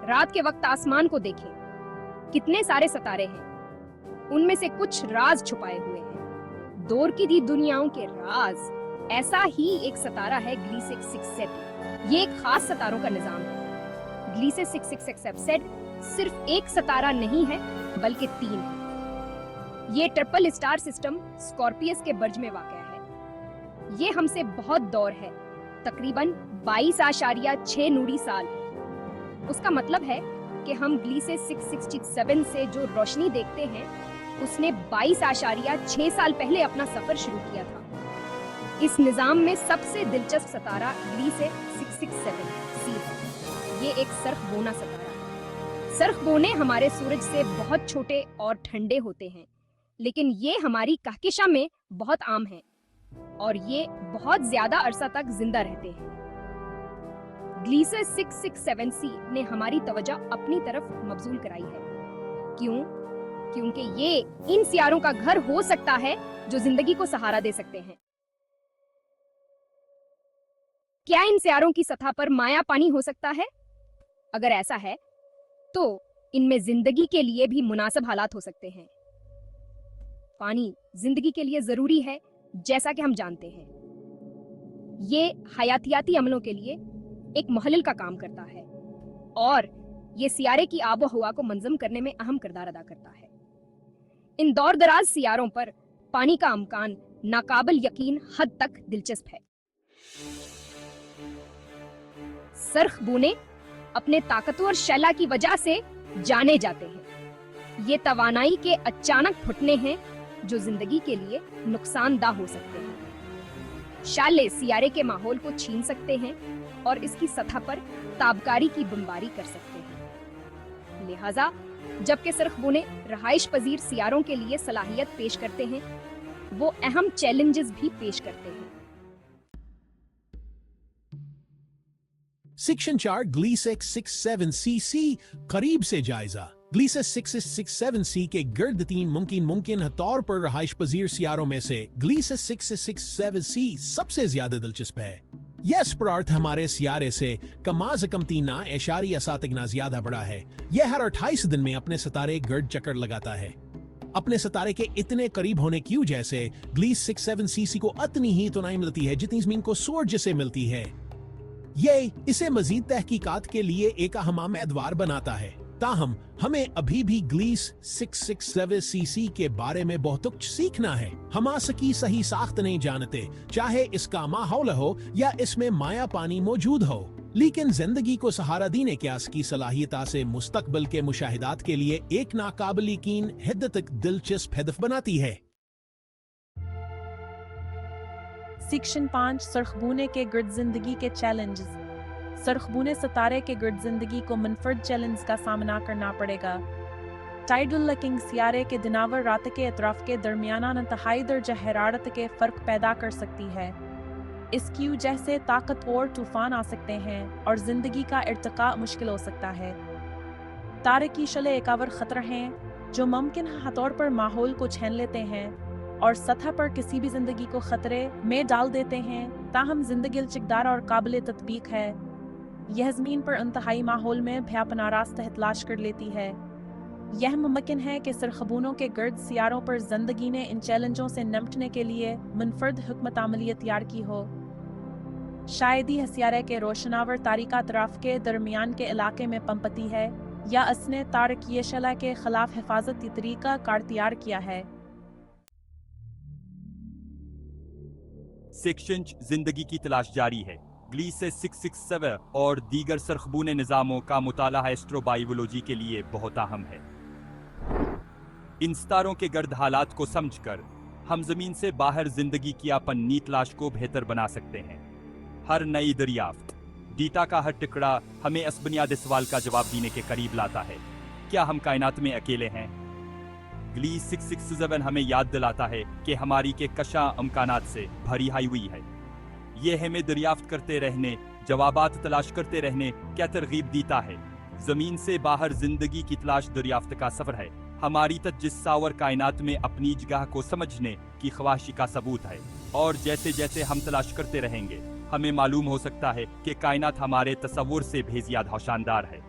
रात के वक्त आसमान को देखें, कितने सारे सितारे हैं, उनमें से कुछ राज छुपाए हुए हैं, दूर की दी दुनियाओं के राज। ऐसा ही एक सितारा है ग्लीसे 667। ये एक खास सितारों का निजाम है। ग्लीसे 667 सिर्फ एक सितारा नहीं है बल्कि 3 है। ये ट्रिपल स्टार सिस्टम स्कॉर्पियस के बर्ज में वाक़या है। ये हमसे बहुत दूर है, तकरीबन 22.6 नूरी साल। उसका मतलब है कि हम ग्लीसे 667 से जो रोशनी देखते हैं उसने 22.6 साल पहले अपना सफर शुरू किया था। इस निजाम में सबसे दिलचस्प सितारा ग्लीसे 667 है। ये एक सरखबोना सितारा है। सरखबोने हमारे सूरज से बहुत छोटे और ठंडे होते हैं, लेकिन ये हमारी कहकशां में बहुत आम हैं और ये बहुत ज्यादा अरसा तक जिंदा रहते हैं। ग्लीसे 667c ने हमारी तवज्जो अपनी तरफ मबजूल कराई है। क्यों? क्योंकि ये इन सियारों का घर हो सकता है जो जिंदगी को सहारा दे सकते हैं। क्या इन सियारों की सतह पर माया पानी हो सकता है? अगर ऐसा है तो इनमें जिंदगी के लिए भी मुनासिब हालात हो सकते हैं। पानी जिंदगी के लिए जरूरी है, जैसा कि हम जानते हैं। ये हयातियाती अमलों के लिए एक मुहल्लिल का काम करता है और ये सियारे की आबो हवा को मंजम करने में अहम किरदार अदा करता है। इन दौर दराज सियारों पर पानी का अमकान नाकाबिल यकीन हद तक दिलचस्प है। सरखबूने अपने ताकतवर शैला की वजह से जाने जाते हैं। ये तवानाई के अचानक फुटने हैं जो जिंदगी के लिए नुकसानदा हो सकते हैं। शाले सियारे के माहौल को छीन सकते हैं और इसकी सतह पर ताबकारी की बमबारी कर सकते हैं। लिहाजा जबकि सरखबूने रहाइश पजीर सियारों के लिए सलाहियत पेश करते हैं, वो अहम चैलेंजेस भी पेश करते हैं। सेक्शन 4 ग्लीसे 667c करीब से जायजा। ग्लीसे 667c के गिर्द 3 मुमकिन तौर पर रहाइश पजीर सियारों में से ग्लीसे 667c सबसे ज्यादा दिलचस्प है। यह स्परार्थ हमारे सियारे से कम 3.7 ज्यादा बड़ा है। यह हर 28 दिन में अपने सितारे गिर्द चक्कर लगाता है। अपने सितारे के इतने करीब होने की वजह से ग्लीस 67cc को इतनी ही तोनाई मिलती है जितनी जमीन को सूरज से मिलती है। ये इसे मजीद तहकीकात के लिए एक अहम एतवार बनाता है। ताहम हमें अभी भी ग्लीस 667cc के बारे में बहुत कुछ सीखना है। हम इसकी सही साख्त नहीं जानते, चाहे इसका माहौल हो या इसमें माया पानी मौजूद हो, लेकिन जिंदगी को सहारा देने के इसकी सलाहियत से मुस्तकबिल के मुशाहिदात के लिए एक नाकाबिल यकीन हद तक दिलचस्प हदफ बनाती है। सेक्शन 5 सरखबूने के गिर्द जिंदगी के चैलेंजेस। सरखबूने सितारे के गिर्द जिंदगी को मुनफरद चैलेंज का सामना करना पड़ेगा। टाइडल लकिंग सियारे के दिनावर रात के अतराफ के दरमियाना इंतहाई दर्जा हरारत के फ़र्क पैदा कर सकती है। इसकी वजह से ताकतवर तूफान आ सकते हैं और ज़िंदगी का इर्तिका मुश्किल हो सकता है। तारे की शले एकावर ख़तरा हैं जो मुमकिन तौर पर माहौल को छीन लेते हैं और सतह पर किसी भी ज़िंदगी को ख़तरे में डाल देते हैं। ताहम ज़िंदगी लचकदार और काबिल तत्बीक है। यह ज़मीन पर इंतहाई माहौल में भयापना रास्ता तलाश कर लेती है। यह मुमकिन है कि सरखबूनों के गिर्द सियारों पर ज़िंदगी ने इन चैलेंजों से निपटने के लिए मुनफरद हुक्मत अमली तैयार की हो। शायद ही सियारे के रोशनावर तारीका अतराफ के दरमियान के इलाके में पंपती है या इसने तारकीय शला के खिलाफ हिफाजती तरीका कार तैयार किया है। सेक्शन जिंदगी की तलाश जारी है। ग्लीसे 667 और दीगर सरखबूने निज़ामों का मुताला एस्ट्रोबायोलॉजी के लिए बहुत अहम है। इन सितारों के गर्द हालात को समझकर हम ज़मीन से बाहर जिंदगी की अपनी तलाश को बेहतर बना सकते हैं। हर नई दरियाफ्त, डीटा का हर टुकड़ा हमें इस बुनियादी सवाल का जवाब देने के करीब लाता है, क्या हम कायनात में अकेले हैं? ग्लीस 667 हमें याद दिलाता है कि हमारी के कशा अमकानात से भरी हुई है। ये हमें दरियाफ्त करते रहने, जवाबात तलाश करते रहने क्या तरगीब देता है। जमीन से बाहर जिंदगी की तलाश दरियाफ्त का सफर है, हमारी तजस्सावर कायनात में अपनी जगह को समझने की ख्वाहिश का सबूत है। और जैसे जैसे हम तलाश करते रहेंगे, हमें मालूम हो सकता है कि कायनात हमारे तसव्वुर से भी ज़्यादा शानदार है।